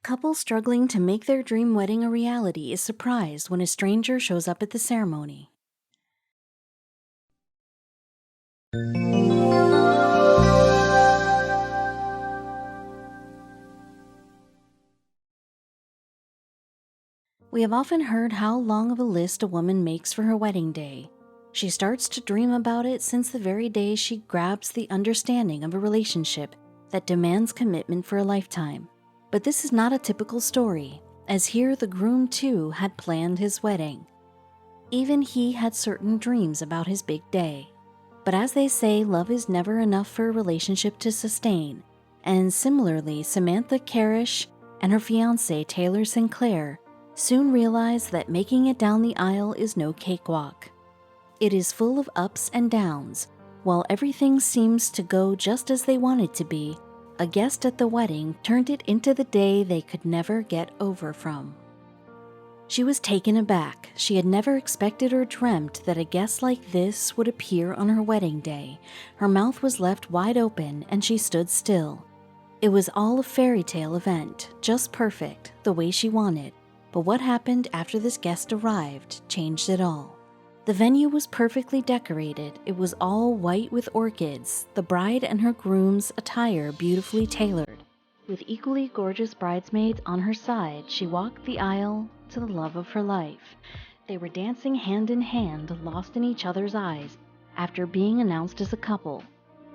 couple struggling to make their dream wedding a reality is surprised when a stranger shows up at the ceremony. We have often heard how long of a list a woman makes for her wedding day. She starts to dream about it since the very day she grabs the understanding of a relationship that demands commitment for a lifetime. But this is not a typical story, as here the groom too had planned his wedding. Even he had certain dreams about his big day. But as they say, love is never enough for a relationship to sustain, and similarly, Samantha Carisch and her fiance Taylor Sinclair soon realized that making it down the aisle is no cakewalk. It is full of ups and downs. While everything seems to go just as they wanted to be, a guest at the wedding turned it into the day they could never get over from. She was taken aback. She had never expected or dreamt that a guest like this would appear on her wedding day. Her mouth was left wide open and she stood still. It was all a fairy tale event, just perfect, the way she wanted. But what happened after this guest arrived changed it all. The venue was perfectly decorated. It was all white with orchids, the bride and her groom's attire beautifully tailored. With equally gorgeous bridesmaids on her side, she walked the aisle to the love of her life. They were dancing hand in hand, lost in each other's eyes, after being announced as a couple.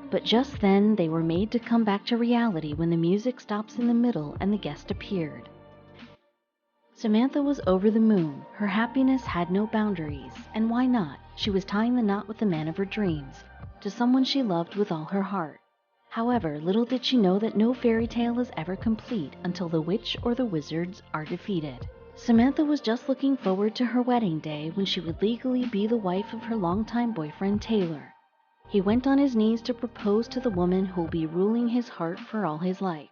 But just then, they were made to come back to reality when the music stops in the middle and the guest appeared. Samantha was over the moon. Her happiness had no boundaries, and why not? She was tying the knot with the man of her dreams, to someone she loved with all her heart. However, little did she know that no fairy tale is ever complete until the witch or the wizards are defeated. Samantha was just looking forward to her wedding day when she would legally be the wife of her longtime boyfriend Taylor. He went on his knees to propose to the woman who will be ruling his heart for all his life.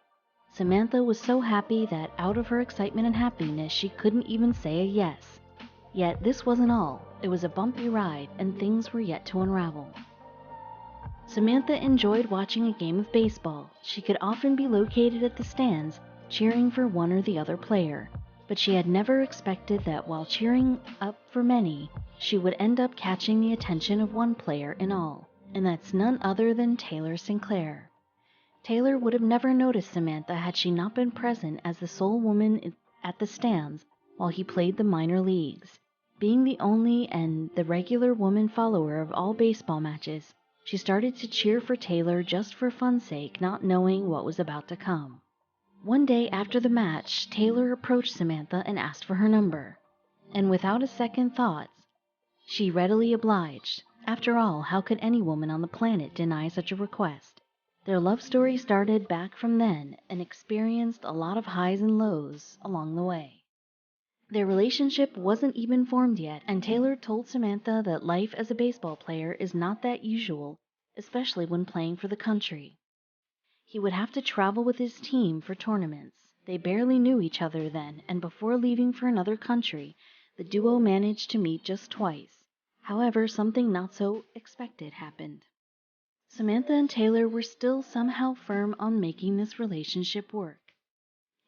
Samantha was so happy that out of her excitement and happiness she couldn't even say a yes. Yet this wasn't all. It was a bumpy ride and things were yet to unravel. Samantha enjoyed watching a game of baseball. She could often be located at the stands, cheering for one or the other player. But she had never expected that while cheering up for many, she would end up catching the attention of one player in all, and that's none other than Taylor Sinclair. Taylor would have never noticed Samantha had she not been present as the sole woman at the stands while he played the minor leagues. Being the only and the regular woman follower of all baseball matches, she started to cheer for Taylor just for fun's sake, not knowing what was about to come. One day after the match, Taylor approached Samantha and asked for her number. And without a second thought, she readily obliged. After all, how could any woman on the planet deny such a request? Their love story started back from then and experienced a lot of highs and lows along the way. Their relationship wasn't even formed yet, and Taylor told Samantha that life as a baseball player is not that usual, especially when playing for the country. He would have to travel with his team for tournaments. They barely knew each other then, and before leaving for another country, the duo managed to meet just twice. However, something not so expected happened. Samantha and Taylor were still somehow firm on making this relationship work.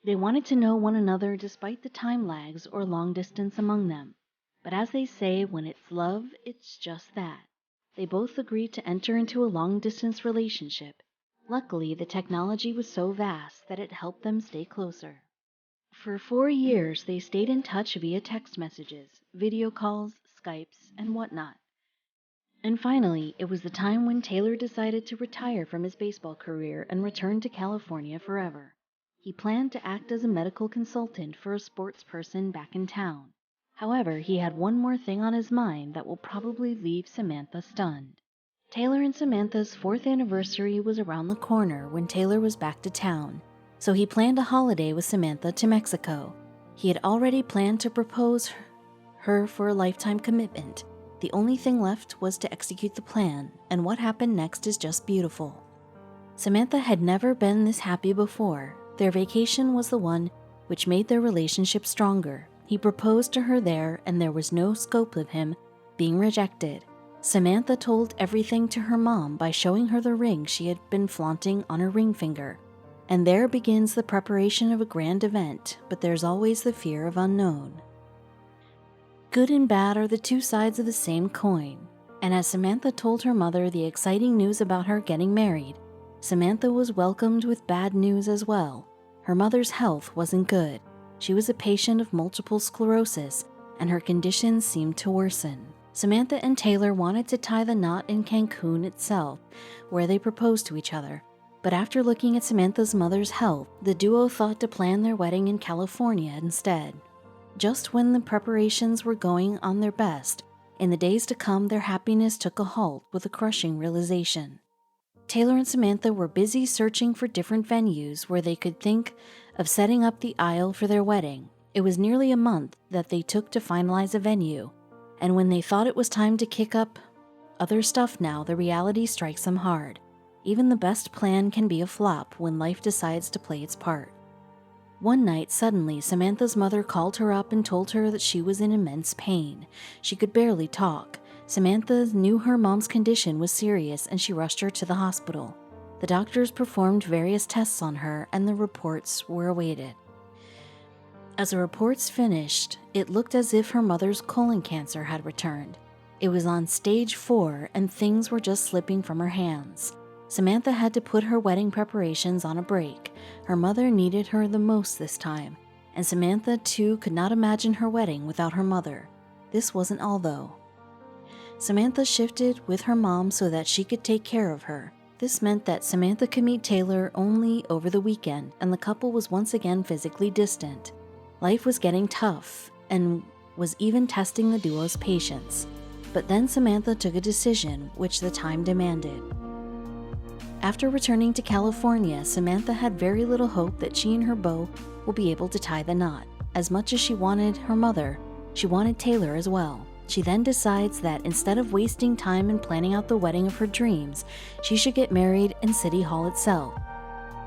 They wanted to know one another despite the time lags or long distance among them. But as they say, when it's love, it's just that. They both agreed to enter into a long-distance relationship. Luckily, the technology was so vast that it helped them stay closer. For 4 years, they stayed in touch via text messages, video calls, Skypes, and whatnot. And finally, it was the time when Taylor decided to retire from his baseball career and return to California forever. He planned to act as a medical consultant for a sports person back in town. However, he had one more thing on his mind that will probably leave Samantha stunned. Taylor and Samantha's 4th anniversary was around the corner when Taylor was back to town, so he planned a holiday with Samantha to Mexico. He had already planned to propose her for a lifetime commitment. The only thing left was to execute the plan, and what happened next is just beautiful. Samantha had never been this happy before. Their vacation was the one which made their relationship stronger. He proposed to her there, and there was no scope of him being rejected. Samantha told everything to her mom by showing her the ring she had been flaunting on her ring finger, And there begins the preparation of a grand event, but there's always the fear of unknown. Good and bad are the two sides of the same coin, and as Samantha told her mother the exciting news about her getting married, Samantha was welcomed with bad news as well. Her mother's health wasn't good. She was a patient of multiple sclerosis, and her condition seemed to worsen. Samantha and Taylor wanted to tie the knot in Cancun itself, where they proposed to each other. But after looking at Samantha's mother's health, the duo thought to plan their wedding in California instead. Just when the preparations were going on their best, in the days to come their happiness took a halt with a crushing realization. Taylor and Samantha were busy searching for different venues where they could think of setting up the aisle for their wedding. It was nearly a month that they took to finalize a venue, and when they thought it was time to kick up other stuff now, the reality strikes them hard. Even the best plan can be a flop when life decides to play its part. One night, suddenly, Samantha's mother called her up and told her that she was in immense pain. She could barely talk. Samantha knew her mom's condition was serious and she rushed her to the hospital. The doctors performed various tests on her and the reports were awaited. As the reports finished, it looked as if her mother's colon cancer had returned. It was on stage 4 and things were just slipping from her hands. Samantha had to put her wedding preparations on a break. Her mother needed her the most this time, and Samantha too could not imagine her wedding without her mother. This wasn't all though. Samantha shifted with her mom so that she could take care of her. This meant that Samantha could meet Taylor only over the weekend, and the couple was once again physically distant. Life was getting tough, and was even testing the duo's patience. But then Samantha took a decision which the time demanded. After returning to California, Samantha had very little hope that she and her beau will be able to tie the knot. As much as she wanted her mother, she wanted Taylor as well. She then decides that instead of wasting time in planning out the wedding of her dreams, she should get married in City Hall itself.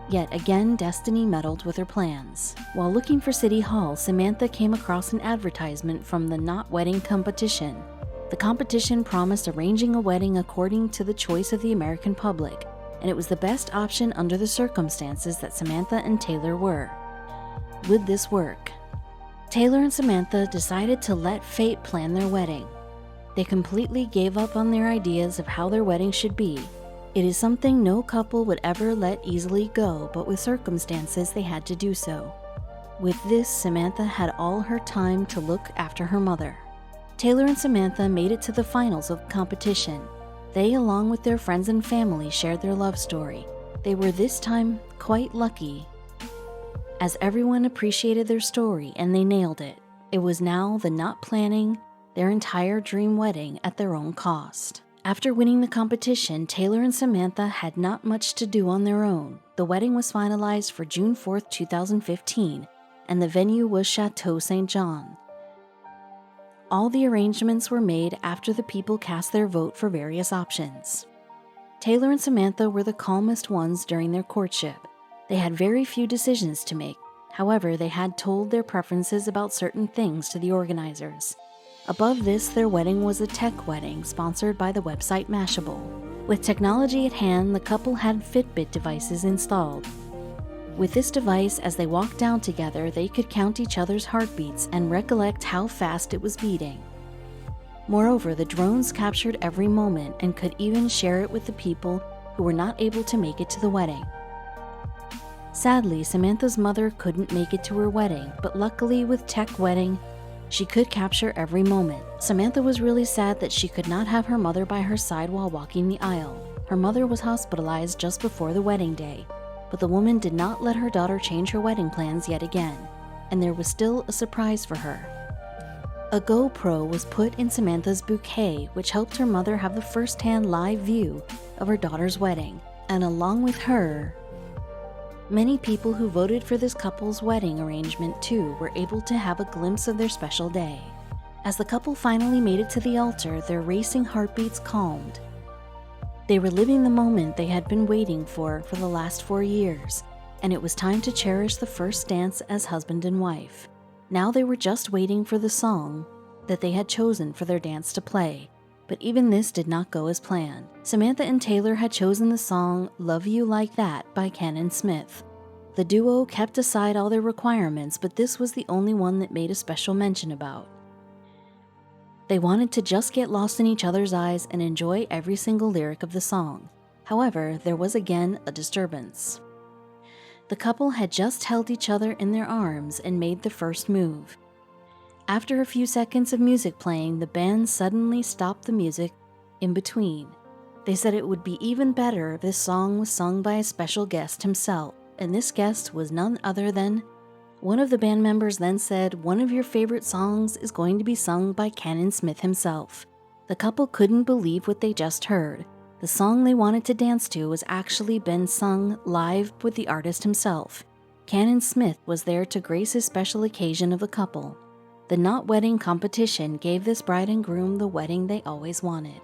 Yet again, destiny meddled with her plans. While looking for City Hall, Samantha came across an advertisement from the Knot Wedding competition. The competition promised arranging a wedding according to the choice of the American public, and it was the best option under the circumstances that Samantha and Taylor were. Would this work? Taylor and Samantha decided to let fate plan their wedding. They completely gave up on their ideas of how their wedding should be. It is something no couple would ever let easily go, but with circumstances they had to do so. With this, Samantha had all her time to look after her mother. Taylor and Samantha made it to the finals of the competition. They, along with their friends and family, shared their love story. They were this time quite lucky, as everyone appreciated their story and they nailed it. It was now the not planning their entire dream wedding at their own cost. After winning the competition, Taylor and Samantha had not much to do on their own. The wedding was finalized for June 4th, 2015, and the venue was Chateau St. John. All the arrangements were made after the people cast their vote for various options. Taylor and Samantha were the calmest ones during their courtship. They had very few decisions to make. However, they had told their preferences about certain things to the organizers. Above this, their wedding was a tech wedding sponsored by the website Mashable. With technology at hand, the couple had Fitbit devices installed. With this device, as they walked down together, they could count each other's heartbeats and recollect how fast it was beating. Moreover, the drones captured every moment and could even share it with the people who were not able to make it to the wedding. Sadly, Samantha's mother couldn't make it to her wedding, but luckily with Tech Wedding, she could capture every moment. Samantha was really sad that she could not have her mother by her side while walking the aisle. Her mother was hospitalized just before the wedding day, but the woman did not let her daughter change her wedding plans yet again, and there was still a surprise for her. A GoPro was put in Samantha's bouquet, which helped her mother have the first-hand live view of her daughter's wedding, and along with her, many people who voted for this couple's wedding arrangement too were able to have a glimpse of their special day. As the couple finally made it to the altar, their racing heartbeats calmed. They were living the moment they had been waiting for the last 4 years, and it was time to cherish the first dance as husband and wife. Now they were just waiting for the song that they had chosen for their dance to play, but even this did not go as planned. Samantha and Taylor had chosen the song Love You Like That by Ken and Smith. The duo kept aside all their requirements, but this was the only one that made a special mention about. They wanted to just get lost in each other's eyes and enjoy every single lyric of the song. However, there was again a disturbance. The couple had just held each other in their arms and made the first move. After a few seconds of music playing, the band suddenly stopped the music in between. They said it would be even better if this song was sung by a special guest himself, and this guest was none other than... One of the band members then said, "One of your favorite songs is going to be sung by Cannon Smith himself." The couple couldn't believe what they just heard. The song they wanted to dance to was actually been sung live with the artist himself. Cannon Smith was there to grace his special occasion of the couple. The not wedding competition gave this bride and groom the wedding they always wanted.